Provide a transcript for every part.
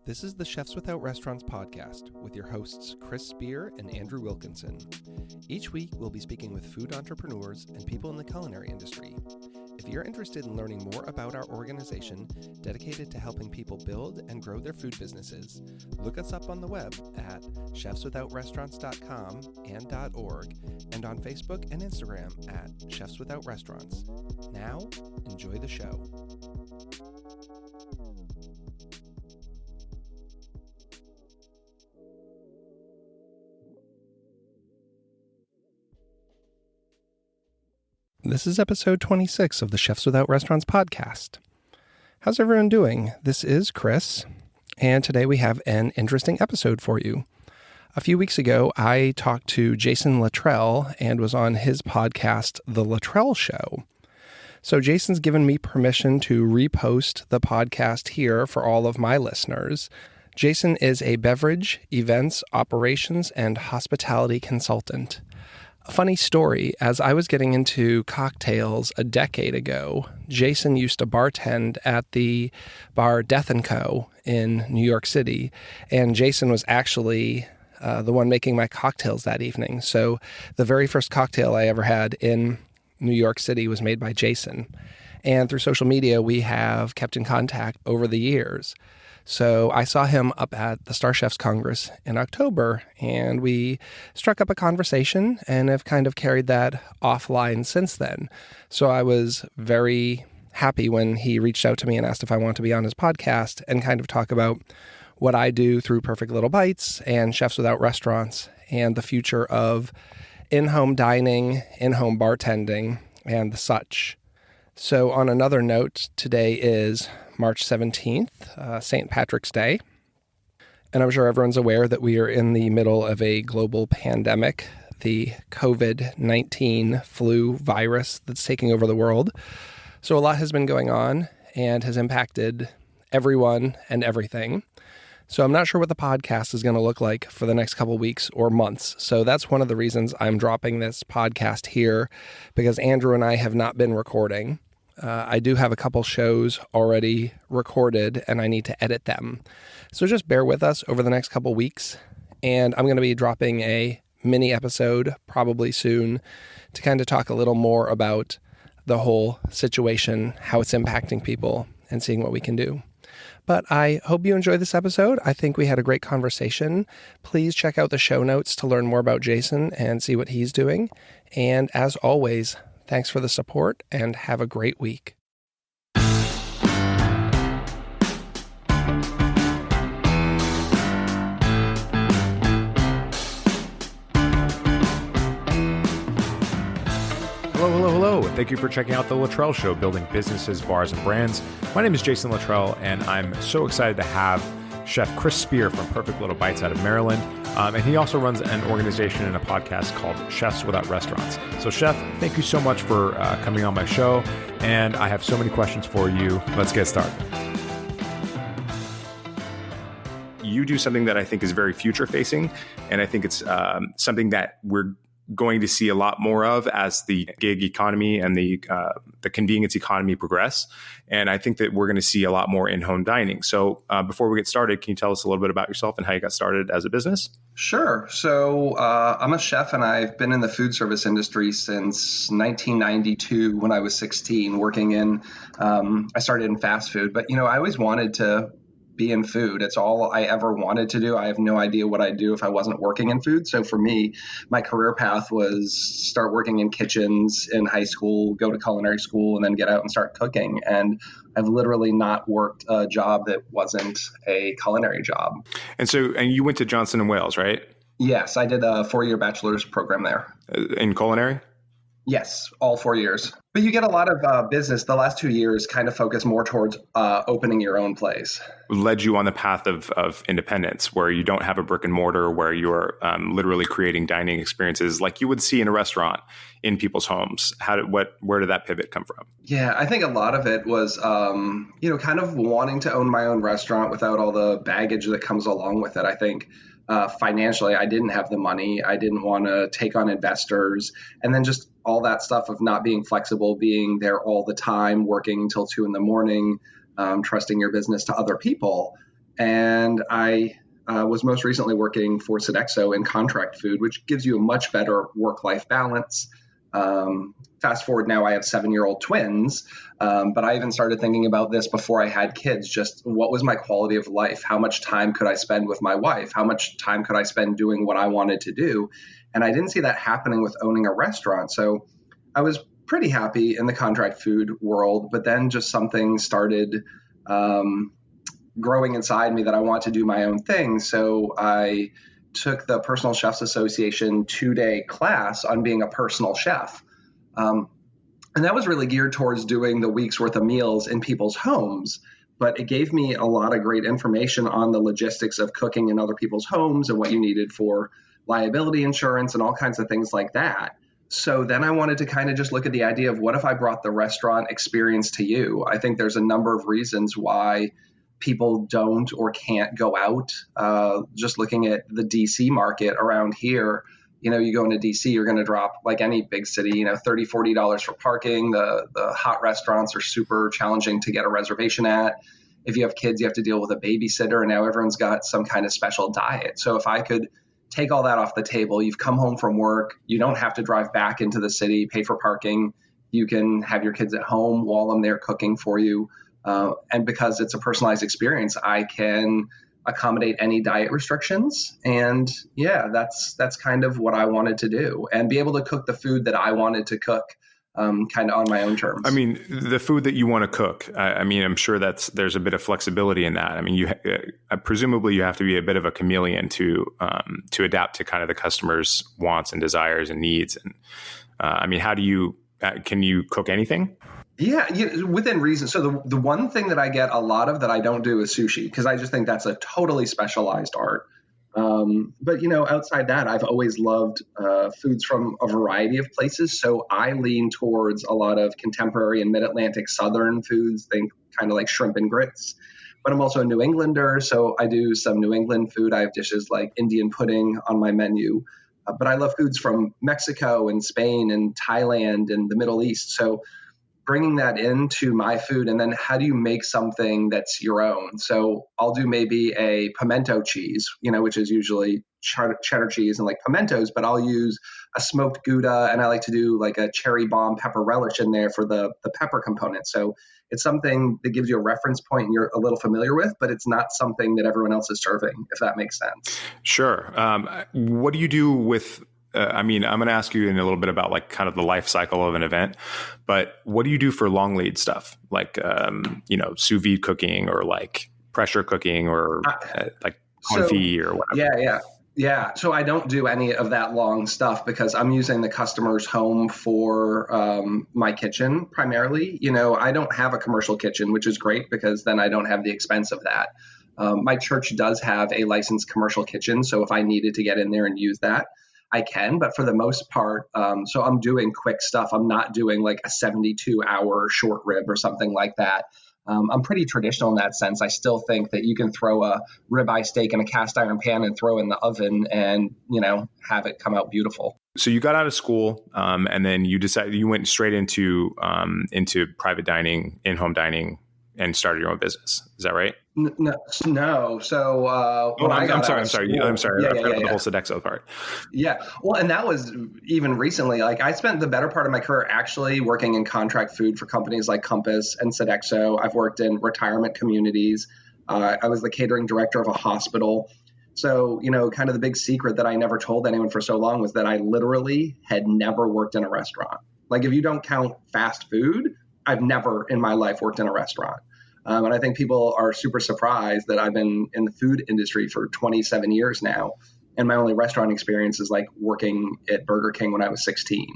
This is the Chefs Without Restaurants podcast with your hosts Chris Spear and Andrew Wilkinson. Each week, we'll be speaking with food entrepreneurs and people in the culinary industry. If you're interested in learning more about our organization dedicated to helping people build and grow their food businesses, look us up on the web at chefswithoutrestaurants.com and .org and on Facebook and Instagram at Chefs Without Restaurants. Now, enjoy the show. This is episode 26 of the Chefs Without Restaurants podcast. How's everyone doing? This is Chris, and today we have an interesting episode for you. A few weeks ago, I talked to Jason Litrell and was on his podcast, The Litrell Show. So Jason's given me permission to repost the podcast here for all of my listeners. Jason is a beverage, events, operations, and hospitality consultant. A funny story, as I was getting into cocktails a decade ago, Jason used to bartend at the bar Death & Co. in New York City, and Jason was actually the one making my cocktails that evening. So the very first cocktail I ever had in New York City was made by Jason. And through social media, we have kept in contact over the years. So I saw him up at the Star Chefs Congress in October, and we struck up a conversation and have kind of carried that offline since then. So I was very happy when he reached out to me and asked if I want to be on his podcast and kind of talk about what I do through Perfect Little Bites and Chefs Without Restaurants and the future of in-home dining, in-home bartending, and the such. So on another note, today is March 17th, St. Patrick's Day. And I'm sure everyone's aware that we are in the middle of a global pandemic, the COVID-19 flu virus that's taking over the world. So a lot has been going on and has impacted everyone and everything. So I'm not sure what the podcast is going to look like for the next couple weeks or months. So that's one of the reasons I'm dropping this podcast here, because Andrew and I have not been recording. I do have a couple shows already recorded and I need to edit them. So just bear with us over the next couple weeks. And I'm going to be dropping a mini episode probably soon to kind of talk a little more about the whole situation, how it's impacting people, and seeing what we can do. But I hope you enjoyed this episode. I think we had a great conversation. Please check out the show notes to learn more about Jason and see what he's doing. And as always, thanks for the support and have a great week. Hello. Thank you for checking out The Litrell Show, building businesses, bars, and brands. My name is Jason Litrell, and I'm so excited to have Chef Chris Spear from Perfect Little Bites out of Maryland. And he also runs an organization and a podcast called Chefs Without Restaurants. So, Chef, thank you so much for coming on my show. And I have so many questions for you. Let's get started. You do something that I think is very future-facing, and I think it's something that we're going to see a lot more of as the gig economy and the convenience economy progress. And I think that we're going to see a lot more in-home dining. So before we get started, can you tell us a little bit about yourself and how you got started as a business? Sure. So I'm a chef and I've been in the food service industry since 1992 when I was 16 working in, I started in fast food, but I always wanted to be in food. It's all I ever wanted to do. I have no idea what I'd do if I wasn't working in food. So for me, my career path was start working in kitchens in high school, go to culinary school, and then get out and start cooking. And I've literally not worked a job that wasn't a culinary job. And you went to Johnson & Wales, right? Yes, I did a 4-year bachelor's program there. In culinary? Yes, all 4 years. But you get a lot of business. The last 2 years kind of focus more towards opening your own place. Led you on the path of independence, where you don't have a brick and mortar, where you're literally creating dining experiences like you would see in a restaurant in people's homes. Where did that pivot come from? Yeah, I think a lot of it was, kind of wanting to own my own restaurant without all the baggage that comes along with it. I think financially, I didn't have the money. I didn't want to take on investors. And then just all that stuff of not being flexible, being there all the time, working until 2 a.m, trusting your business to other people. And I was most recently working for Sodexo in contract food, which gives you a much better work-life balance. Fast forward now, I have 7-year-old twins, but I even started thinking about this before I had kids. Just what was my quality of life? How much time could I spend with my wife? How much time could I spend doing what I wanted to do? And I didn't see that happening with owning a restaurant. So I was pretty happy in the contract food world, but then just something started growing inside me that I want to do my own thing. So I took the Personal Chefs Association 2-day class on being a personal chef. And that was really geared towards doing the week's worth of meals in people's homes. But it gave me a lot of great information on the logistics of cooking in other people's homes and what you needed for liability insurance and all kinds of things like that. So then I wanted to kind of just look at the idea of what if I brought the restaurant experience to you? I think there's a number of reasons why people don't or can't go out. Just looking at the DC market around here, you go into DC, you're going to drop, like any big city, $30, $40 for parking. The hot restaurants are super challenging to get a reservation at. If you have kids, you have to deal with a babysitter, and now everyone's got some kind of special diet. So if I could take all that off the table, you've come home from work, you don't have to drive back into the city, pay for parking. You can have your kids at home while I'm there cooking for you. And because it's a personalized experience, I can accommodate any diet restrictions. And yeah, that's kind of what I wanted to do, and be able to cook the food that I wanted to cook, kind of on my own terms. I mean, the food that you want to cook, I'm sure there's a bit of flexibility in that. I mean, presumably you have to be a bit of a chameleon to adapt to kind of the customer's wants and desires and needs. And can you cook anything? Yeah, within reason. So the one thing that I get a lot of that I don't do is sushi, because I just think that's a totally specialized art. But outside that, I've always loved foods from a variety of places. So I lean towards a lot of contemporary and mid-Atlantic Southern foods, think kind of like shrimp and grits. But I'm also a New Englander, so I do some New England food. I have dishes like Indian pudding on my menu. But I love foods from Mexico and Spain and Thailand and the Middle East. So bringing that into my food, and then how do you make something that's your own? So I'll do maybe a pimento cheese, which is usually cheddar cheese and like pimentos, but I'll use a smoked Gouda, and I like to do like a cherry bomb pepper relish in there for the pepper component. So it's something that gives you a reference point and you're a little familiar with, but it's not something that everyone else is serving, if that makes sense. Sure. What do you do with I'm going to ask you in a little bit about like kind of the life cycle of an event, but what do you do for long lead stuff? Like, sous vide cooking, or like pressure cooking, or like confit or whatever? Yeah. So I don't do any of that long stuff because I'm using the customer's home for my kitchen primarily. I don't have a commercial kitchen, which is great because then I don't have the expense of that. My church does have a licensed commercial kitchen. So if I needed to get in there and use that, I can, but for the most part, so I'm doing quick stuff. I'm not doing like a 72-hour short rib or something like that. I'm pretty traditional in that sense. I still think that you can throw a ribeye steak in a cast iron pan and throw it in the oven and, have it come out beautiful. So you got out of school, and then you decided you went straight into private dining, in-home dining, and started your own business. Is that right? No. So I'm sorry. I forgot the whole Sodexo part. Yeah. Well, and that was even recently. Like I spent the better part of my career actually working in contract food for companies like Compass and Sodexo. I've worked in retirement communities. I was the catering director of a hospital. So, kind of the big secret that I never told anyone for so long was that I literally had never worked in a restaurant. Like if you don't count fast food, I've never in my life worked in a restaurant. And I think people are super surprised that I've been in the food industry for 27 years now. And my only restaurant experience is like working at Burger King when I was 16.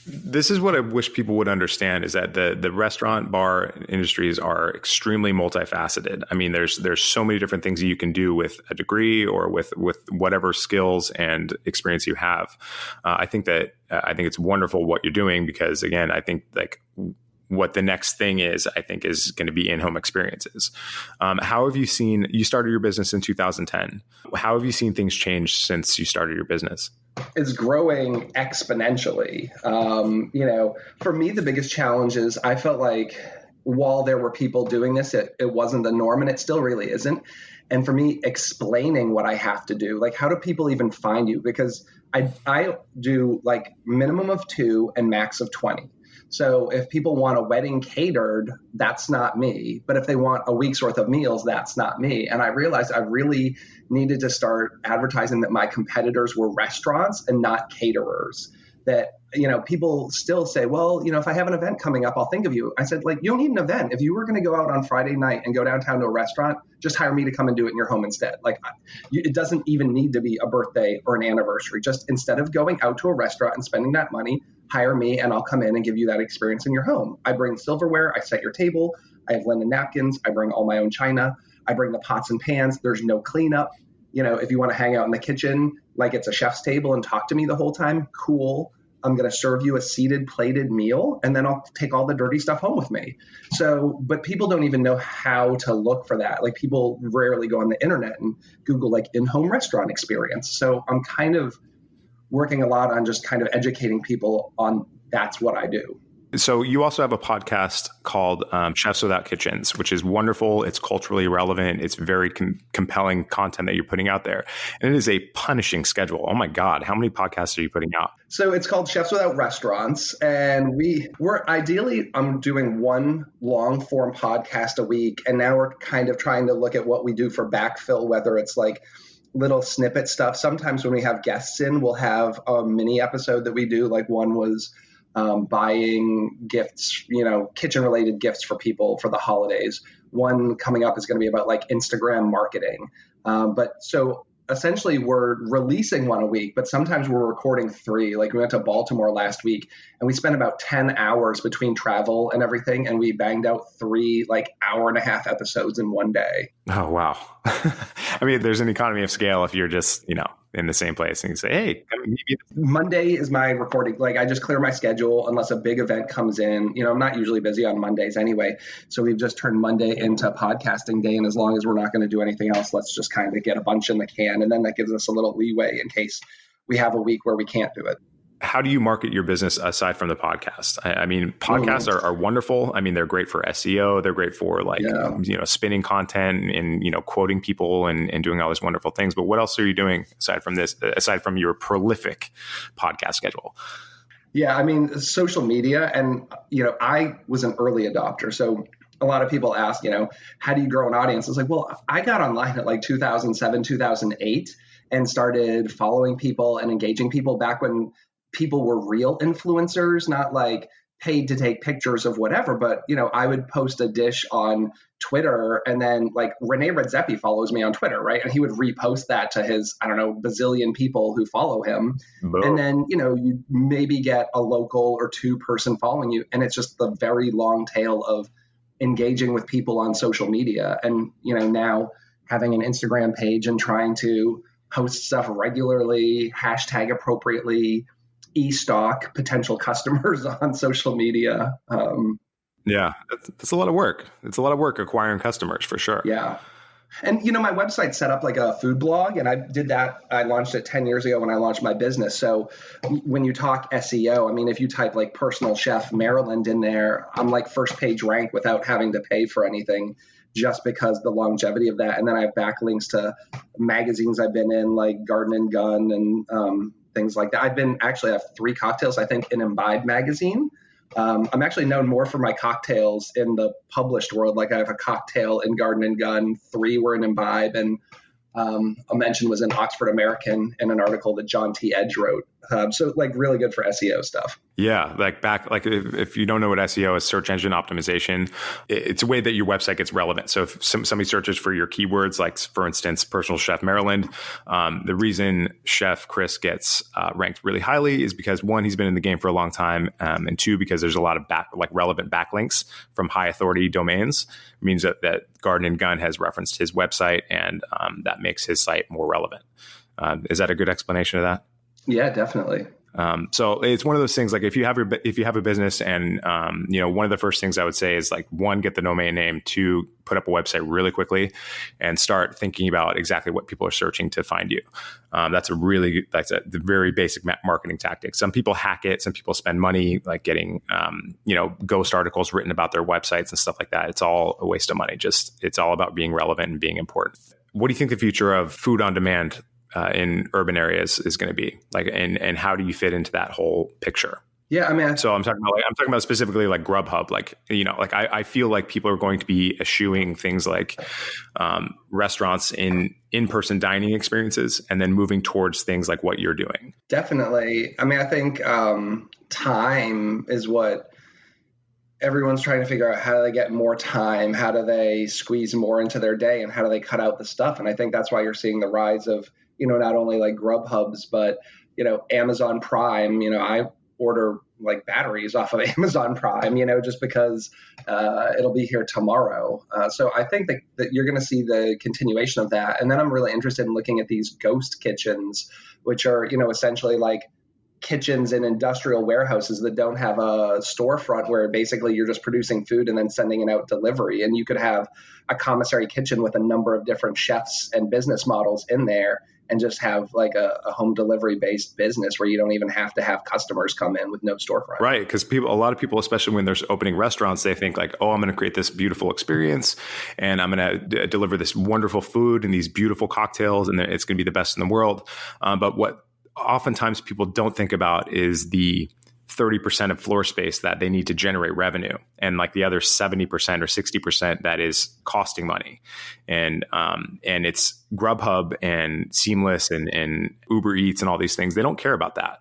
This is what I wish people would understand, is that the restaurant bar industries are extremely multifaceted. I mean, there's so many different things that you can do with a degree or with whatever skills and experience you have. I think it's wonderful what you're doing, because again, I think like what the next thing is going to be in-home experiences. How have you seen, you started your business in 2010. How have you seen things change since you started your business? It's growing exponentially. For me, the biggest challenge is I felt like while there were people doing this, it wasn't the norm, and it still really isn't. And for me, explaining what I have to do, like how do people even find you? Because I do like minimum of 2 and max of 20. So if people want a wedding catered, that's not me. But if they want a week's worth of meals, that's not me. And I realized I really needed to start advertising that my competitors were restaurants and not caterers. That, people still say, well, if I have an event coming up, I'll think of you. I said, like, you don't need an event. If you were going to go out on Friday night and go downtown to a restaurant, just hire me to come and do it in your home instead. Like, it doesn't even need to be a birthday or an anniversary. Just instead of going out to a restaurant and spending that money, hire me and I'll come in and give you that experience in your home. I bring silverware. I set your table. I have linen napkins. I bring all my own china. I bring the pots and pans. There's no cleanup. If you want to hang out in the kitchen like it's a chef's table and talk to me the whole time, cool. I'm going to serve you a seated, plated meal, and then I'll take all the dirty stuff home with me. So, but people don't even know how to look for that. Like, people rarely go on the internet and Google like in-home restaurant experience. So I'm kind of working a lot on just kind of educating people on that's what I do. So you also have a podcast called Chefs Without Kitchens, which is wonderful. It's culturally relevant. It's very compelling content that you're putting out there. And it is a punishing schedule. Oh my God. How many podcasts are you putting out? So it's called Chefs Without Restaurants. And we're ideally, I'm doing one long form podcast a week. And now we're kind of trying to look at what we do for backfill, whether it's like little snippet stuff. Sometimes when we have guests in, we'll have a mini episode that we do. Like one was buying gifts, kitchen related gifts for people for the holidays. One coming up is going to be about like Instagram marketing. But so essentially we're releasing one a week, but sometimes we're recording 3. Like we went to Baltimore last week and we spent about 10 hours between travel and everything. And we banged out 3 like hour-and-a-half episodes in one day. Oh, wow. I mean, there's an economy of scale if you're just, in the same place and you say, hey, maybe Monday is my recording. Like I just clear my schedule unless a big event comes in. I'm not usually busy on Mondays anyway. So we've just turned Monday into podcasting day. And as long as we're not going to do anything else, let's just kind of get a bunch in the can. And then that gives us a little leeway in case we have a week where we can't do it. How do you market your business aside from the podcast? I mean, podcasts are wonderful. I mean, they're great for SEO. They're great for spinning content and, quoting people and doing all these wonderful things. But what else are you doing aside from your prolific podcast schedule? Yeah, I mean, social media. And, I was an early adopter. So a lot of people ask, how do you grow an audience? It's like, well, I got online at like 2007, 2008 and started following people and engaging people back when people were real influencers, not like paid to take pictures of whatever. But, I would post a dish on Twitter and then like Rene Redzepi follows me on Twitter, right? And he would repost that to his, bazillion people who follow him. Boom. And then, you maybe get a local or 2 person following you. And it's just the very long tail of engaging with people on social media. And, now having an Instagram page and trying to post stuff regularly, hashtag appropriately, e-stock potential customers on social media. Yeah, that's a lot of work. It's a lot of work acquiring customers for sure. Yeah. And, my website set up like a food blog and I did that. I launched it 10 years ago when I launched my business. So when you talk SEO, I mean, if you type like personal chef Maryland in there, I'm like first page rank without having to pay for anything just because the longevity of that. And then I have backlinks to magazines I've been in like Garden and Gun and, things like that. I have 3 cocktails, I think, in Imbibe magazine. I'm actually known more for my cocktails in the published world. Like I have a cocktail in Garden and Gun, 3 were in Imbibe, and a mention was in Oxford American in an article that John T. Edge wrote. So like really good for SEO stuff. Yeah. If you don't know what SEO is, search engine optimization, it's a way that your website gets relevant. So if somebody searches for your keywords, like for instance, personal chef Maryland, the reason Chef Chris gets ranked really highly is because 1, he's been in the game for a long time. And 2, because there's a lot of relevant backlinks from high authority domains. It means that Garden and Gun has referenced his website and that makes his site more relevant. Is that a good explanation of that? Yeah, definitely. So it's one of those things, like if you have a business and, one of the first things I would say is like, one, get the domain name, two, put up a website really quickly and start thinking about exactly what people are searching to find you. That's the very basic marketing tactic. Some people hack it. Some people spend money like getting, ghost articles written about their websites and stuff like that. It's all a waste of money. It's all about being relevant and being important. What do you think the future of food on demand in urban areas is going to be like, and how do you fit into that whole picture? Yeah, I mean, so I'm talking about specifically like Grubhub, I feel like people are going to be eschewing things like restaurants in-person dining experiences, and then moving towards things like what you're doing. Definitely. I mean, I think time is what everyone's trying to figure out. How do they get more time? How do they squeeze more into their day? And how do they cut out the stuff? And I think that's why you're seeing the rise of, not only like Grubhubs, but, Amazon Prime. I order like batteries off of Amazon Prime, just because it'll be here tomorrow. So I think that you're going to see the continuation of that. And then I'm really interested in looking at these ghost kitchens, which are, essentially like kitchens in industrial warehouses that don't have a storefront, where basically you're just producing food and then sending it out delivery. And you could have a commissary kitchen with a number of different chefs and business models in there, and just have like a home delivery based business where you don't even have to have customers come in with no storefront. Right. Because a lot of people, especially when they're opening restaurants, they think like, oh, I'm going to create this beautiful experience and I'm going to deliver this wonderful food and these beautiful cocktails, and it's going to be the best in the world. But what oftentimes people don't think about is the 30% of floor space that they need to generate revenue, and like the other 70% or 60% that is costing money. And it's Grubhub and Seamless and Uber Eats and all these things. They don't care about that.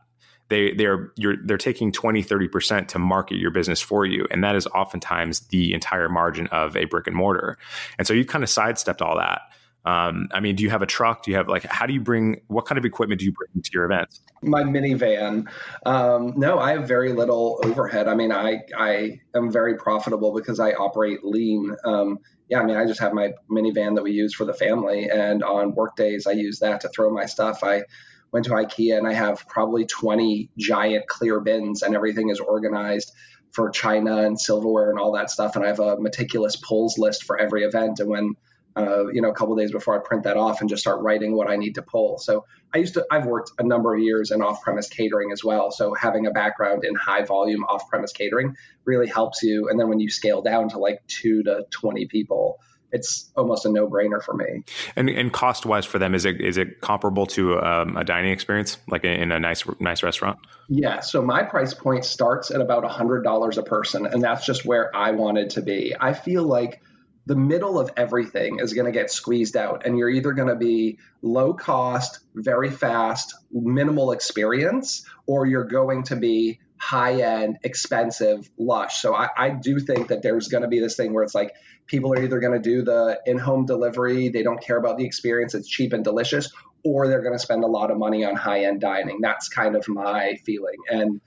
They're taking 20, 30% to market your business for you. And that is oftentimes the entire margin of a brick and mortar. And so you kind of sidestepped all that. Do you have a truck? Do you have what kind of equipment do you bring to your events? My minivan. No, I have very little overhead. I mean, I am very profitable because I operate lean. I just have my minivan that we use for the family. And on work days, I use that to throw my stuff. I went to IKEA and I have probably 20 giant clear bins, and everything is organized for china and silverware and all that stuff. And I have a meticulous pulls list for every event. And when a couple of days before, I print that off and just start writing what I need to pull. So I've worked a number of years in off-premise catering as well. So having a background in high volume off-premise catering really helps you. And then when you scale down to like 2 to 20 people, it's almost a no-brainer for me. And cost-wise for them, is it comparable to a dining experience, like in a nice restaurant? Yeah. So my price point starts at about $100 a person, and that's just where I wanted to be. I feel like the middle of everything is going to get squeezed out, and you're either going to be low cost, very fast, minimal experience, or you're going to be high end, expensive, lush. So I do think that there's going to be this thing where it's like people are either going to do the in-home delivery, they don't care about the experience, it's cheap and delicious, or they're going to spend a lot of money on high end dining. That's kind of my feeling. And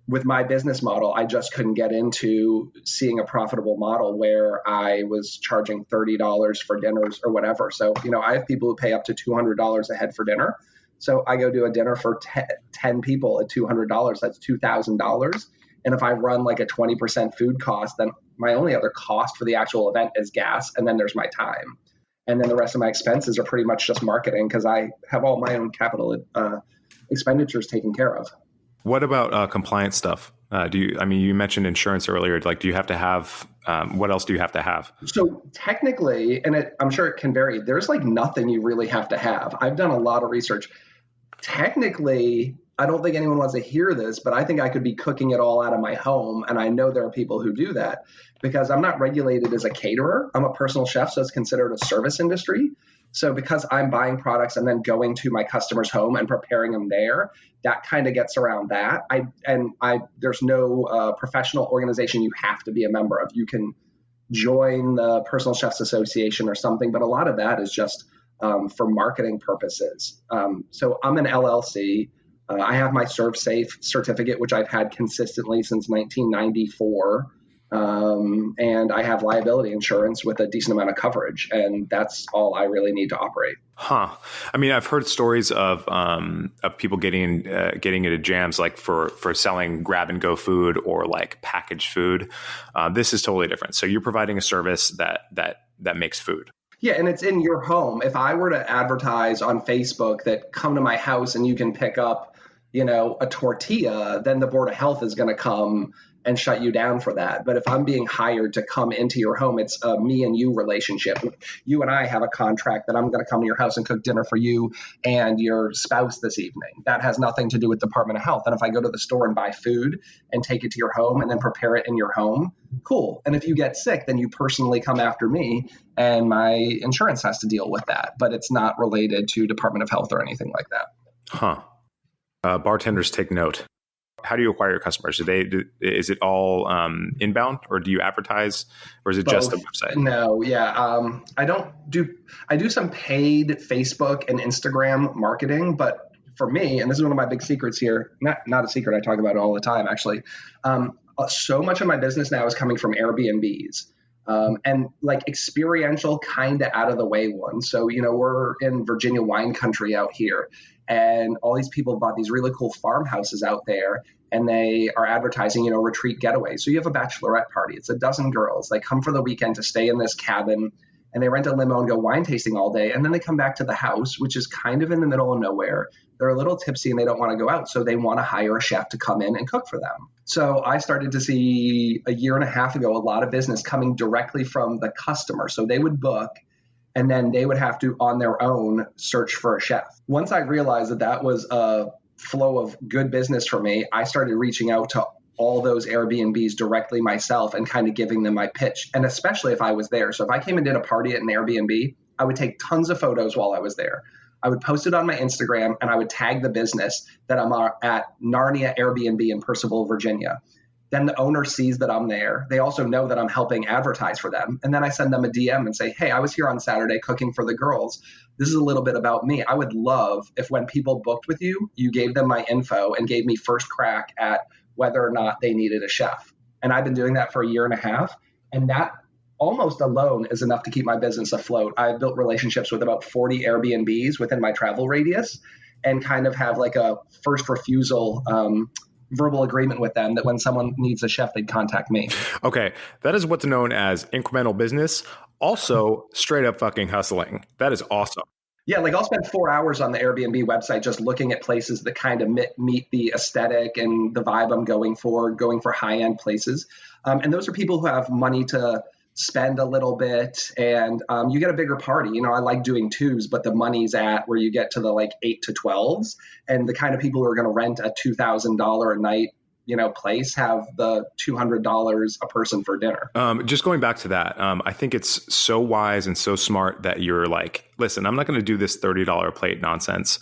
with my business model, I just couldn't get into seeing a profitable model where I was charging $30 for dinners or whatever. So, I have people who pay up to $200 a head for dinner. So I go do a dinner for 10 people at $200. That's $2,000. And if I run like a 20% food cost, then my only other cost for the actual event is gas. And then there's my time. And then the rest of my expenses are pretty much just marketing, because I have all my own capital expenditures taken care of. What about compliance stuff? You mentioned insurance earlier. Like, do you have to have, what else do you have to have? So technically, and I'm sure it can vary, there's like nothing you really have to have. I've done a lot of research. Technically, I don't think anyone wants to hear this, but I think I could be cooking it all out of my home. And I know there are people who do that because I'm not regulated as a caterer. I'm a personal chef, so it's considered a service industry. So because I'm buying products and then going to my customer's home and preparing them there, that kind of gets around that. There's no professional organization you have to be a member of. You can join the Personal Chefs Association or something, but a lot of that is just for marketing purposes. So I'm an LLC. I have my Serve Safe certificate, which I've had consistently since 1994. And I have liability insurance with a decent amount of coverage, and that's all I really need to operate. Huh. I mean, I've heard stories of people getting into jams like for selling grab and go food or like packaged food. This is totally different. So you're providing a service that makes food. Yeah, and it's in your home. If I were to advertise on Facebook that come to my house and you can pick up, a tortilla, then the Board of Health is going to come and shut you down for that. But if I'm being hired to come into your home, it's a me and you relationship. You and I have a contract that I'm going to come to your house and cook dinner for you and your spouse this evening. That has nothing to do with Department of Health. And if I go to the store and buy food and take it to your home and then prepare it in your home, cool. And if you get sick, then you personally come after me and my insurance has to deal with that. But it's not related to Department of Health or anything like that. Huh. Bartenders, take note. How do you acquire your customers? Is it all inbound, or do you advertise, or is it just the website? No, yeah. I do some paid Facebook and Instagram marketing, but for me, and this is one of my big secrets here, not a secret, I talk about it all the time, actually. So much of my business now is coming from Airbnbs. And like experiential kind of out of the way ones. So, we're in Virginia wine country out here, and all these people bought these really cool farmhouses out there, and they are advertising, retreat getaways. So you have a bachelorette party. It's a dozen girls. They come for the weekend to stay in this cabin, and they rent a limo and go wine tasting all day. And then they come back to the house, which is kind of in the middle of nowhere. They're a little tipsy and they don't want to go out. So they want to hire a chef to come in and cook for them. So I started to see a year and a half ago, a lot of business coming directly from the customer. So they would book and then they would have to, on their own, search for a chef. Once I realized that that was a flow of good business for me, I started reaching out to all those Airbnbs directly myself and kind of giving them my pitch. And especially if I was there. So if I came and did a party at an Airbnb, I would take tons of photos while I was there. I would post it on my Instagram and I would tag the business that I'm at Narnia Airbnb in Percival, Virginia. Then the owner sees that I'm there. They also know that I'm helping advertise for them. And then I send them a DM and say, hey, I was here on Saturday cooking for the girls. This is a little bit about me. I would love if when people booked with you, you gave them my info and gave me first crack at whether or not they needed a chef. And I've been doing that for a year and a half. And that almost alone is enough to keep my business afloat. I've built relationships with about 40 Airbnbs within my travel radius and kind of have like a first refusal verbal agreement with them that when someone needs a chef, they'd contact me. Okay. That is what's known as incremental business. Also straight up fucking hustling. That is awesome. Yeah, like I'll spend 4 hours on the Airbnb website just looking at places that kind of meet the aesthetic and the vibe I'm going for high-end places. And those are people who have money to spend a little bit and you get a bigger party. I like doing twos, but the money's at where you get to the like 8 to 12s. And the kind of people who are going to rent a $2,000 a night place have the $200 a person for dinner. Just going back to that, I think it's so wise and so smart that you're like, listen, I'm not going to do this $30 a plate nonsense.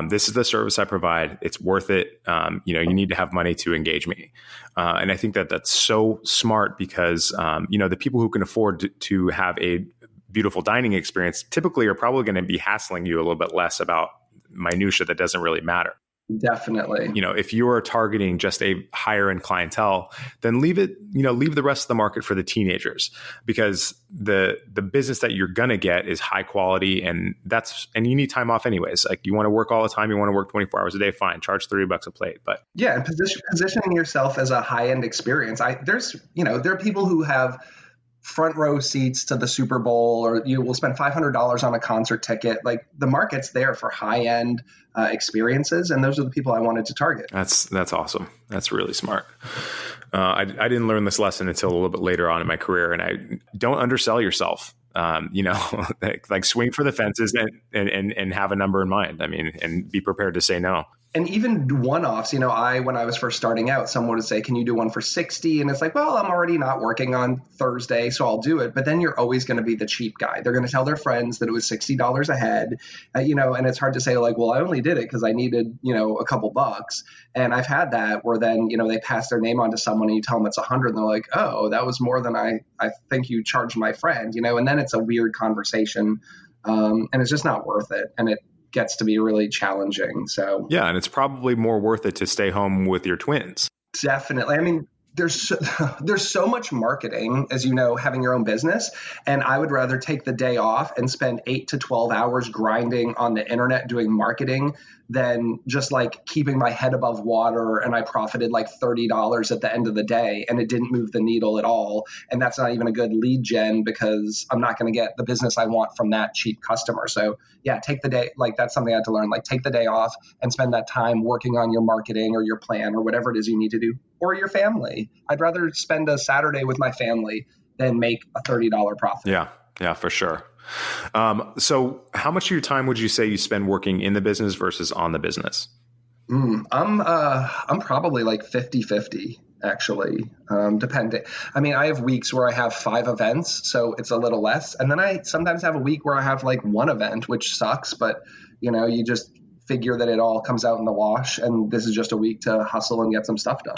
This is the service I provide. It's worth it. You need to have money to engage me. And I think that that's so smart because, the people who can afford to have a beautiful dining experience typically are probably going to be hassling you a little bit less about minutia that doesn't really matter. Definitely. If you are targeting just a higher end clientele, then leave the rest of the market for the teenagers because the business that you're going to get is high quality and you need time off anyways. Like you want to work all the time. You want to work 24 hours a day. Fine. Charge $30 a plate. But yeah. And positioning yourself as a high end experience. There are people who have front row seats to the Super Bowl, or you will spend $500 on a concert ticket. Like the market's there for high end experiences, and those are the people I wanted to target. That's awesome. That's really smart. I didn't learn this lesson until a little bit later on in my career, and I don't undersell yourself. Like swing for the fences and have a number in mind. I mean, and be prepared to say no. And even one-offs, when I was first starting out, someone would say, can you do one for 60? And it's like, well, I'm already not working on Thursday, so I'll do it. But then you're always going to be the cheap guy. They're going to tell their friends that it was $60 a head, and it's hard to say like, well, I only did it because I needed, a couple bucks. And I've had that where then, they pass their name on to someone and you tell them it's 100 and they're like, oh, that was more than I think you charged my friend, and then it's a weird conversation and it's just not worth it. And it gets to be really challenging. So yeah, and it's probably more worth it to stay home with your twins. Definitely. I mean, there's so much marketing, as you know, having your own business. And I would rather take the day off and spend 8 to 12 hours grinding on the internet doing marketing than just like keeping my head above water. And I profited like $30 at the end of the day and it didn't move the needle at all. And that's not even a good lead gen because I'm not going to get the business I want from that cheap customer. So yeah, take the day. Like that's something I had to learn, like take the day off and spend that time working on your marketing or your plan or whatever it is you need to do, or your family. I'd rather spend a Saturday with my family than make a $30 profit. Yeah, for sure. So how much of your time would you say you spend working in the business versus on the business? I'm probably like 50-50 actually, depending. I mean, I have weeks where I have 5 events, so it's a little less. And then I sometimes have a week where I have like 1 event, which sucks, but you just figure that it all comes out in the wash. And this is just a week to hustle and get some stuff done.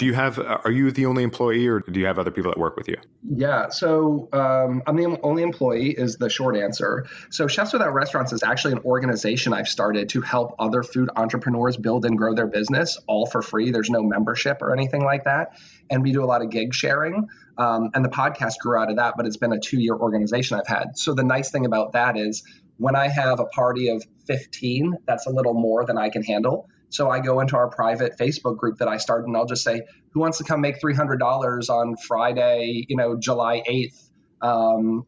Are you the only employee or do you have other people that work with you? Yeah. So I'm the only employee is the short answer. So Chefs Without Restaurants is actually an organization I've started to help other food entrepreneurs build and grow their business all for free. There's no membership or anything like that. And we do a lot of gig sharing. And the podcast grew out of that, but it's been a 2-year organization I've had. So the nice thing about that is when I have a party of 15, that's a little more than I can handle. So I go into our private Facebook group that I started and I'll just say, who wants to come make $300 on Friday, July 8th?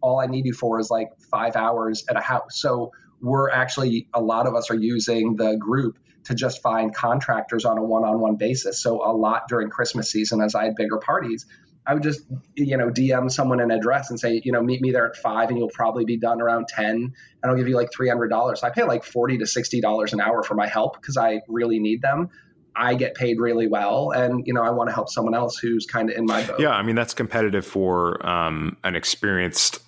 All I need you for is like 5 hours at a house. So a lot of us are using the group to just find contractors on a one-on-one basis. So a lot during Christmas season, as I had bigger parties, I would just, DM someone an address and say, meet me there at 5 and you'll probably be done around 10 and I'll give you like $300. So I pay like $40 to $60 an hour for my help because I really need them. I get paid really well. And, I want to help someone else who's kind of in my boat. Yeah. I mean, that's competitive for an experienced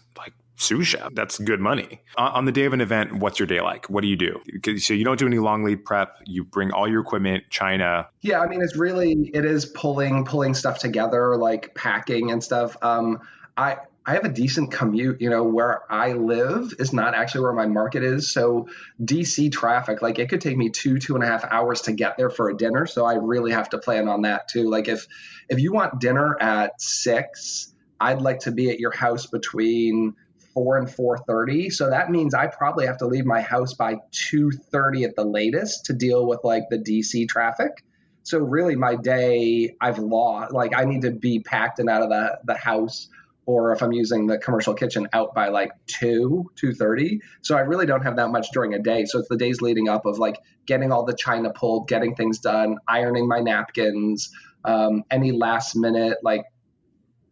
sous chef. That's good money. On the day of an event, what's your day like? What do you do? So you don't do any long lead prep. You bring all your equipment, China. Yeah, I mean, it is pulling stuff together, like packing and stuff. I have a decent commute. Where I live is not actually where my market is. So DC traffic, like it could take me 2.5 hours to get there for a dinner. So I really have to plan on that too. Like if you want dinner at 6, I'd like to be at your house between 4 and 4:30. So that means I probably have to leave my house by 2:30 at the latest to deal with like the DC traffic. So really my day I've lost, like I need to be packed and out of the house, or if I'm using the commercial kitchen, out by like 2:30. So I really don't have that much during a day. So it's the days leading up of like getting all the china pulled, getting things done, ironing my napkins, any last minute like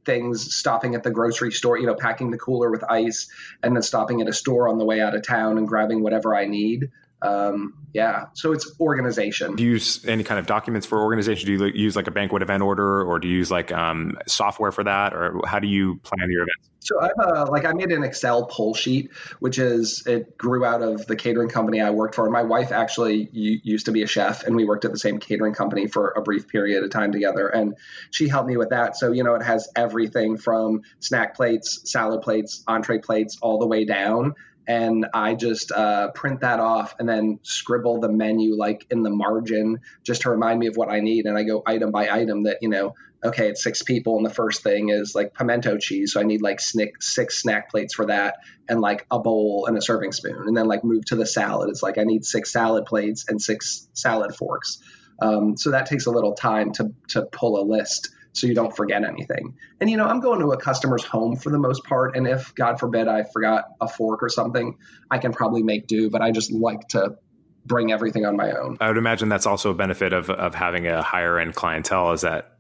things, stopping at the grocery store, packing the cooler with ice, and then stopping at a store on the way out of town and grabbing whatever I need. So it's organization. Do you use any kind of documents for organization? Do you use like a banquet event order, or do you use like software for that, or how do you plan your events? So I made an Excel pull sheet, it grew out of the catering company I worked for. My wife actually used to be a chef, and we worked at the same catering company for a brief period of time together. And she helped me with that. So, it has everything from snack plates, salad plates, entree plates, all the way down. And I just print that off and then scribble the menu like in the margin just to remind me of what I need. And I go item by item that, okay, it's 6 people. And the first thing is like pimento cheese. So I need like 6 snack plates for that and like a bowl and a serving spoon. And then like move to the salad. It's like I need 6 salad plates and 6 salad forks. So that takes a little time to pull a list so you don't forget anything. And, I'm going to a customer's home for the most part. And if, God forbid, I forgot a fork or something, I can probably make do. But I just like to bring everything on my own. I would imagine that's also a benefit of having a higher end clientele, is that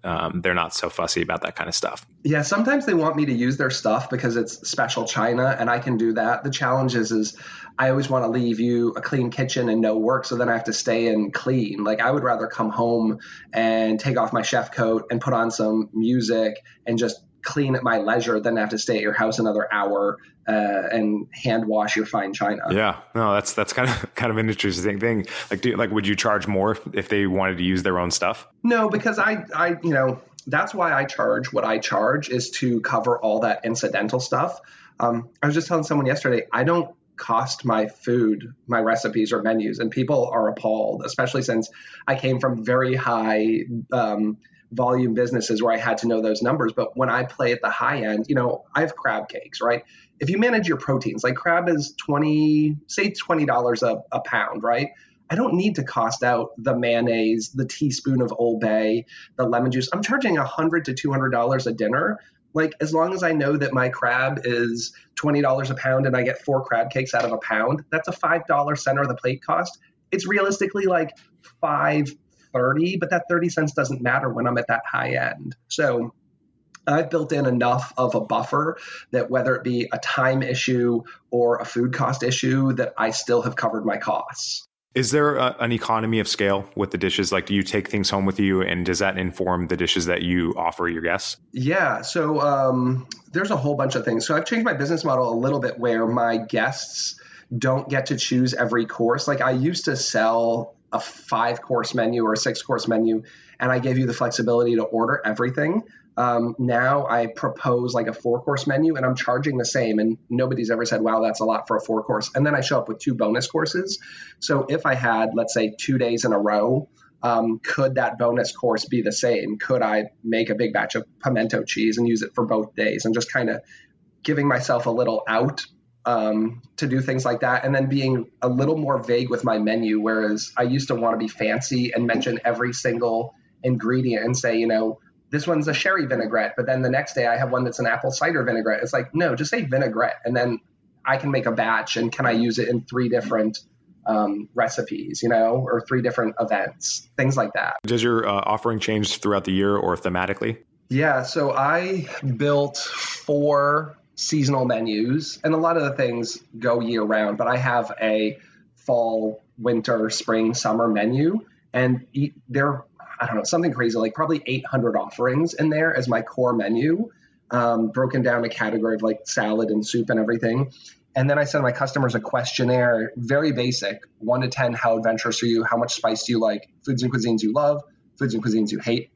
they're not so fussy about that kind of stuff. Yeah, sometimes they want me to use their stuff because it's special china, and I can do that. The challenge is I always want to leave you a clean kitchen and no work, so then I have to stay and clean. Like I would rather come home and take off my chef coat and put on some music and just clean at my leisure than have to stay at your house another hour and hand wash your fine china. Yeah, no, that's kind of an interesting thing. Like, would you charge more if they wanted to use their own stuff? No, because I that's why I charge what I charge, is to cover all that incidental stuff. I was just telling someone yesterday, I don't cost my food, my recipes or menus, and people are appalled, especially since I came from very high volume businesses where I had to know those numbers. But when I play at the high end, I have crab cakes, right? If you manage your proteins, like crab is $20 a pound, right? I don't need to cost out the mayonnaise, the teaspoon of Old Bay, the lemon juice. I'm charging $100 to $200 a dinner. Like, as long as I know that my crab is $20 a pound and I get 4 crab cakes out of a pound, that's a $5 center of the plate cost. It's realistically like $5.30, but that 30 cents doesn't matter when I'm at that high end. So I've built in enough of a buffer that whether it be a time issue or a food cost issue, that I still have covered my costs. Is there an economy of scale with the dishes? Like, do you take things home with you, and does that inform the dishes that you offer your guests? Yeah. So there's a whole bunch of things. So I've changed my business model a little bit where my guests don't get to choose every course. Like, I used to sell a 5-course menu or a 6-course menu, and I gave you the flexibility to order everything. Now I propose like a 4-course menu, and I'm charging the same, and nobody's ever said, wow, that's a lot for a 4-course. And then I show up with 2 bonus courses. So if I had, let's say, 2 days in a row, could that bonus course be the same? Could I make a big batch of pimento cheese and use it for both days, and just kind of giving myself a little out to do things like that, and then being a little more vague with my menu, whereas I used to want to be fancy and mention every single ingredient and say, this one's a sherry vinaigrette, but then the next day I have one that's an apple cider vinaigrette. It's like, no, just say vinaigrette, and then I can make a batch, and can I use it in 3 different recipes, or 3 different events, things like that. Does your offering change throughout the year or thematically? Yeah, so I built 4 seasonal menus, and a lot of the things go year round, but I have a fall, winter, spring, summer menu, and they're, I don't know, something crazy, like probably 800 offerings in there as my core menu, broken down a category of like salad and soup and everything. And then I send my customers a questionnaire, very basic, 1 to 10, how adventurous are you? How much spice do you like? Foods and cuisines you love, foods and cuisines you hate,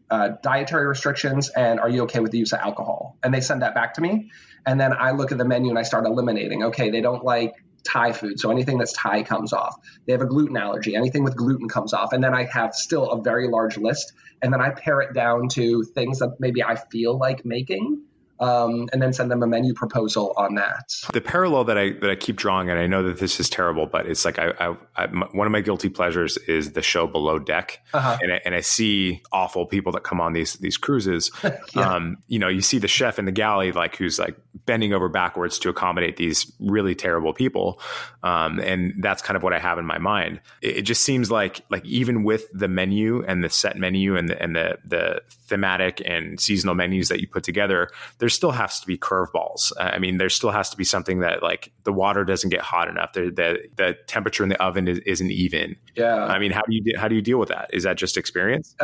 dietary restrictions, and are you okay with the use of alcohol? And they send that back to me. And then I look at the menu and I start eliminating. Okay, they don't like Thai food, so anything that's Thai comes off. They have a gluten allergy. Anything with gluten comes off. And then I have still a very large list. And then I pare it down to things that maybe I feel like making, and then send them a menu proposal on that. The parallel that I keep drawing, and I know that this is terrible, but it's like one of my guilty pleasures is the show Below Deck, and I see awful people that come on these cruises. Yeah. You see the chef in the galley, like who's like bending over backwards to accommodate these really terrible people, and that's kind of what I have in my mind. It just seems like even with the menu and the set menu and the thematic and seasonal menus that you put together, there still has to be curveballs. I mean, there still has to be something that like the water doesn't get hot enough. The temperature in the oven isn't even. Yeah. I mean, how do you deal with that? Is that just experience?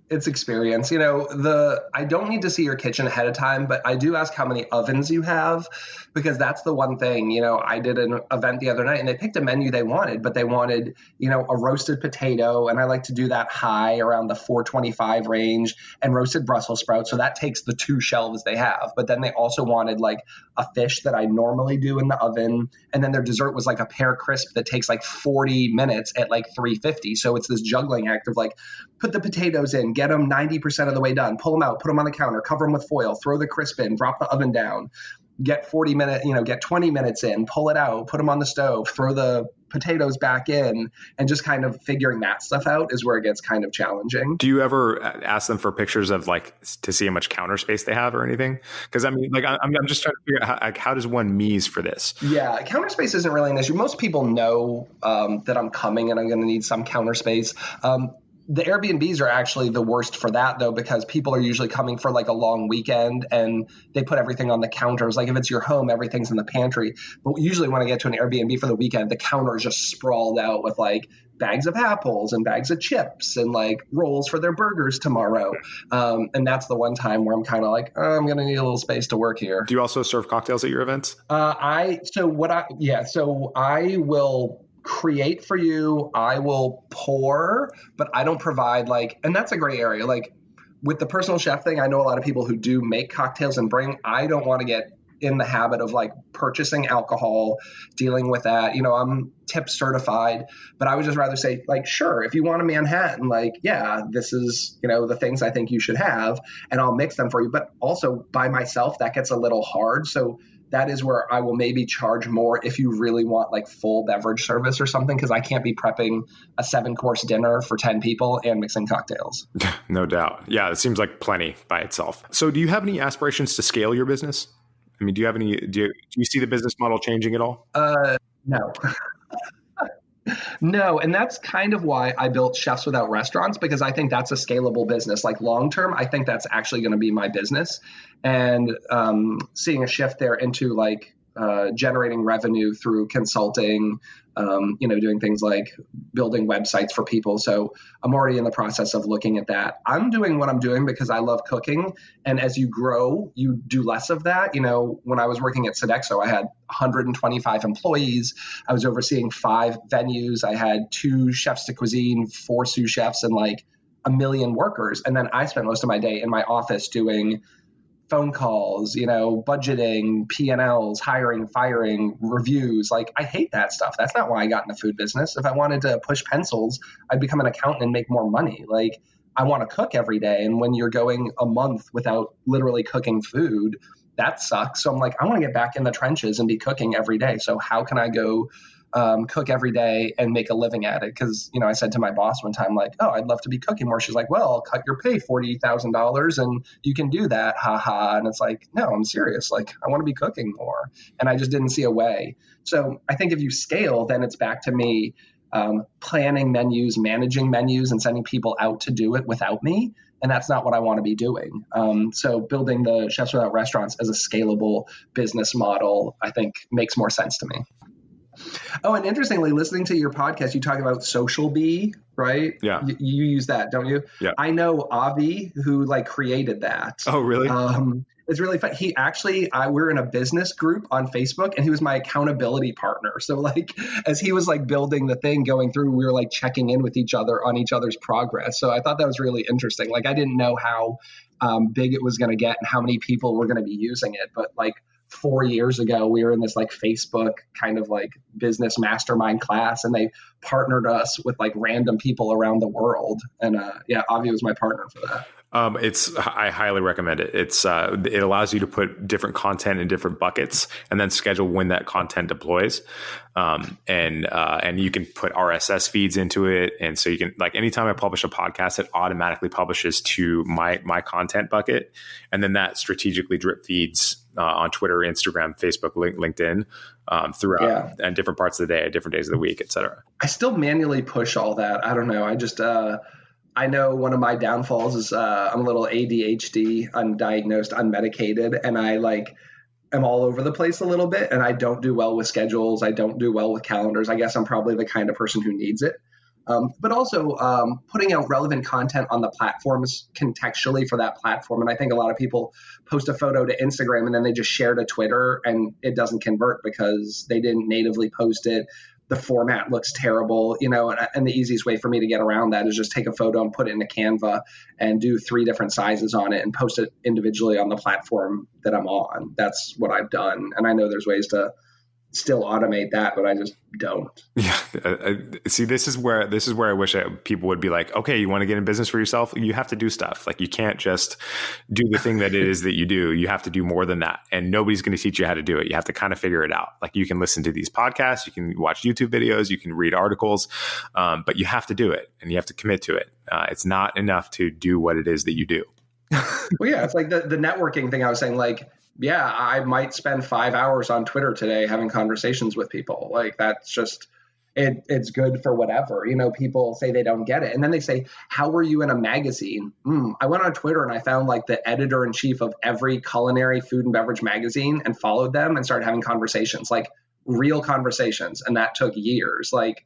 It's experience. I don't need to see your kitchen ahead of time, but I do ask how many ovens you have, because that's the one thing. I did an event the other night and they picked a menu they wanted, but they wanted, a roasted potato. And I like to do that high around the 425 range, and roasted Brussels sprouts. So that takes the 2 shelves they have. But then they also wanted like a fish that I normally do in the oven. And then their dessert was like a pear crisp that takes like 40 minutes at like 350. So it's this juggling act of like, put the potatoes in, get them 90% of the way done, pull them out, put them on the counter, cover them with foil, throw the crisp in, drop the oven down, get 20 minutes in, pull it out, put them on the stove, throw the potatoes back in, and just kind of figuring that stuff out is where it gets kind of challenging. Do you ever ask them for pictures of like to see how much counter space they have or anything? Because I mean, like I'm just trying to figure out how does one mise for this? Yeah, counter space isn't really an issue. Most people know that I'm coming and I'm going to need some counter space. The Airbnbs are actually the worst for that, though, because people are usually coming for like a long weekend and they put everything on the counters. Like if it's your home, everything's in the pantry. But usually when I get to an Airbnb for the weekend, the counter is just sprawled out with like bags of apples and bags of chips and like rolls for their burgers tomorrow. And that's the one time where I'm kind of like, oh, I'm going to need a little space to work here. Do you also serve cocktails at your events? I will create for you. I will pour, but I don't provide and that's a gray area. Like with the personal chef thing, I know a lot of people who do make cocktails and bring. I don't want to get in the habit of like purchasing alcohol, dealing with that. I'm tip certified, but I would just rather say like, sure, if you want a Manhattan, like, yeah, this is, the things I think you should have, and I'll mix them for you. But also by myself, that gets a little hard. So that is where I will maybe charge more if you really want like full beverage service or something, because I can't be prepping a 7-course dinner for 10 people and mixing cocktails. No doubt. Yeah, it seems like plenty by itself. So do you have any aspirations to scale your business? I mean, do you see the business model changing at all? No. No, and that's kind of why I built Chefs Without Restaurants, because I think that's a scalable business. Like long term, I think that's actually going to be my business. And seeing a shift there into like generating revenue through consulting, doing things like building websites for people. So I'm already in the process of looking at that. I'm doing what I'm doing because I love cooking. And as you grow, you do less of that. When I was working at Sodexo, I had 125 employees. I was overseeing 5 venues. I had 2 chefs de cuisine, 4 sous chefs, and like 1 million workers. And then I spent most of my day in my office doing phone calls, budgeting, P&Ls, hiring, firing, reviews. Like, I hate that stuff. That's not why I got in the food business. If I wanted to push pencils, I'd become an accountant and make more money. Like, I want to cook every day. And when you're going a month without literally cooking food, that sucks. So I'm like, I want to get back in the trenches and be cooking every day. So how can I go cook every day and make a living at it? Because, I said to my boss one time, like, oh, I'd love to be cooking more. She's like, well, I'll cut your pay $40,000 and you can do that. Ha ha. And it's like, no, I'm serious. Like, I want to be cooking more. And I just didn't see a way. So I think if you scale, then it's back to me planning menus, managing menus, and sending people out to do it without me. And that's not what I want to be doing. So building the Chefs Without Restaurants as a scalable business model, I think makes more sense to me. Oh, and interestingly, listening to your podcast, you talk about Social Bee, right? Yeah. You use that, don't you? Yeah. I know Avi, who like created that. Oh, really? It's really fun. He actually, we're in a business group on Facebook, and he was my accountability partner. So like, as he was like building the thing going through, we were like checking in with each other on each other's progress. So I thought that was really interesting. Like, I didn't know how big it was going to get and how many people were going to be using it. But like 4 years ago, we were in this like Facebook kind of like business mastermind class, and they partnered us with like random people around the world. And Avi was my partner for that. I highly recommend it. It allows you to put different content in different buckets and then schedule when that content deploys. And you can put RSS feeds into it. And so you can, like, anytime I publish a podcast, it automatically publishes to my content bucket. And then that strategically drip feeds on Twitter, Instagram, Facebook, LinkedIn, throughout and different parts of the day, different days of the week, et cetera. I still manually push all that. I don't know. I just, I know one of my downfalls is I'm a little ADHD, undiagnosed, unmedicated, and I am all over the place a little bit, and I don't do well with schedules. I don't do well with calendars. I guess I'm probably the kind of person who needs it. But also putting out relevant content on the platforms contextually for that platform. And I think a lot of people post a photo to Instagram and then they just share to Twitter, and it doesn't convert because they didn't natively post it. The format looks terrible, and the easiest way for me to get around that is just take a photo and put it in a Canva and do 3 different sizes on it and post it individually on the platform that I'm on. That's what I've done. And I know there's ways to still automate that, but I just don't. Yeah. See, this is where I wish people would be like, okay, you want to get in business for yourself? You have to do stuff. Like, you can't just do the thing that it is that you do. You have to do more than that. And nobody's going to teach you how to do it. You have to kind of figure it out. Like, you can listen to these podcasts, you can watch YouTube videos, you can read articles, but you have to do it and you have to commit to it. It's not enough to do what it is that you do. Well, yeah, it's like the networking thing I was saying, like, yeah, I might spend 5 hours on Twitter today having conversations with people. Like, that's just, it's good for whatever. People say they don't get it. And then they say, how were you in a magazine? I went on Twitter and I found like the editor in chief of every culinary food and beverage magazine and followed them and started having conversations, like real conversations. And that took years. Like,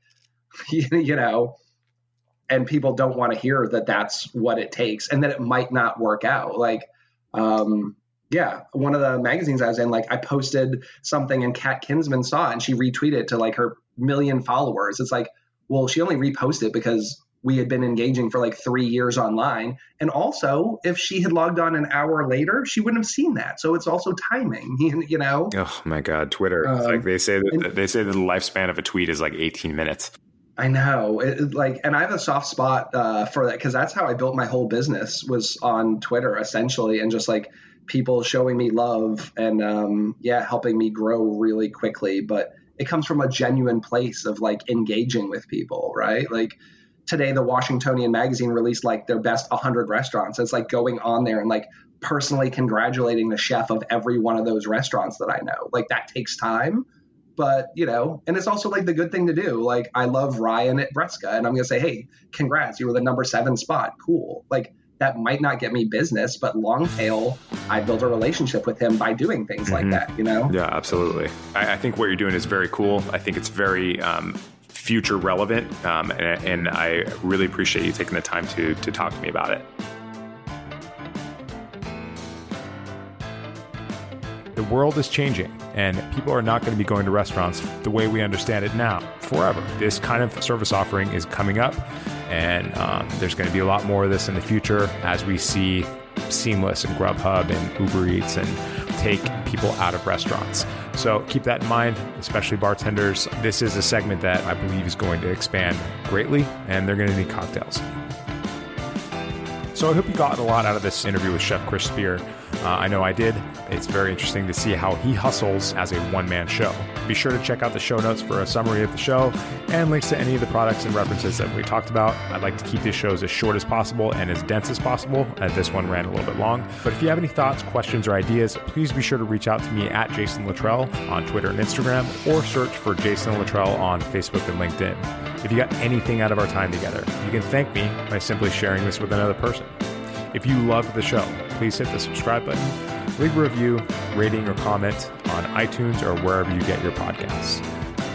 and people don't want to hear that that's what it takes and that it might not work out. Like, one of the magazines I was in, like, I posted something and Kat Kinsman saw it and she retweeted it to like her 1 million followers. It's like, well, she only reposted because we had been engaging for like 3 years online. And also, if she had logged on an hour later, she wouldn't have seen that. So it's also timing, you know? Oh my God, Twitter. It's like they say that the lifespan of a tweet is like 18 minutes. I know, and I have a soft spot for that, because that's how I built my whole business, was on Twitter essentially, and just like people showing me love and helping me grow really quickly. But it comes from a genuine place of like engaging with people, right? Like today, the Washingtonian magazine released like their best 100 restaurants. It's like going on there and like personally congratulating the chef of every one of those restaurants that I know. Like that takes time. But, and it's also like the good thing to do. Like I love Ryan at Bresca, and I'm going to say, hey, congrats, you were the number 7 spot. Cool. Like that might not get me business, but long tail, I built a relationship with him by doing things like that, Yeah, absolutely. I think what you're doing is very cool. I think it's very future relevant. And I really appreciate you taking the time to talk to me about it. The world is changing, and people are not going to be going to restaurants the way we understand it now forever. This kind of service offering is coming up, and there's going to be a lot more of this in the future as we see Seamless and Grubhub and Uber Eats and take people out of restaurants. So keep that in mind, especially bartenders. This is a segment that I believe is going to expand greatly, and they're going to need cocktails. So I hope you got a lot out of this interview with Chef Chris Spear. I know I did. It's very interesting to see how he hustles as a one-man show. Be sure to check out the show notes for a summary of the show and links to any of the products and references that we talked about. I'd like to keep these shows as short as possible and as dense as possible, as this one ran a little bit long. But if you have any thoughts, questions, or ideas, please be sure to reach out to me at Jason Litrell on Twitter and Instagram, or search for Jason Litrell on Facebook and LinkedIn. If you got anything out of our time together, you can thank me by simply sharing this with another person. If you loved the show, please hit the subscribe button, leave a review, rating, or comment on iTunes or wherever you get your podcasts.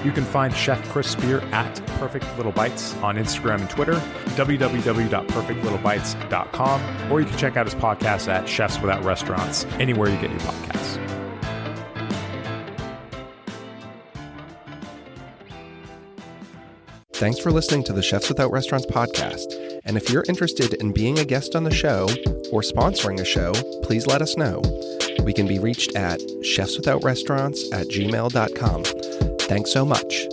You can find Chef Chris Spear at Perfect Little Bites on Instagram and Twitter, www.perfectlittlebites.com, or you can check out his podcast at Chefs Without Restaurants, anywhere you get your podcasts. Thanks for listening to the Chefs Without Restaurants podcast. And if you're interested in being a guest on the show or sponsoring a show, please let us know. We can be reached at chefswithoutrestaurants@gmail.com. Thanks so much.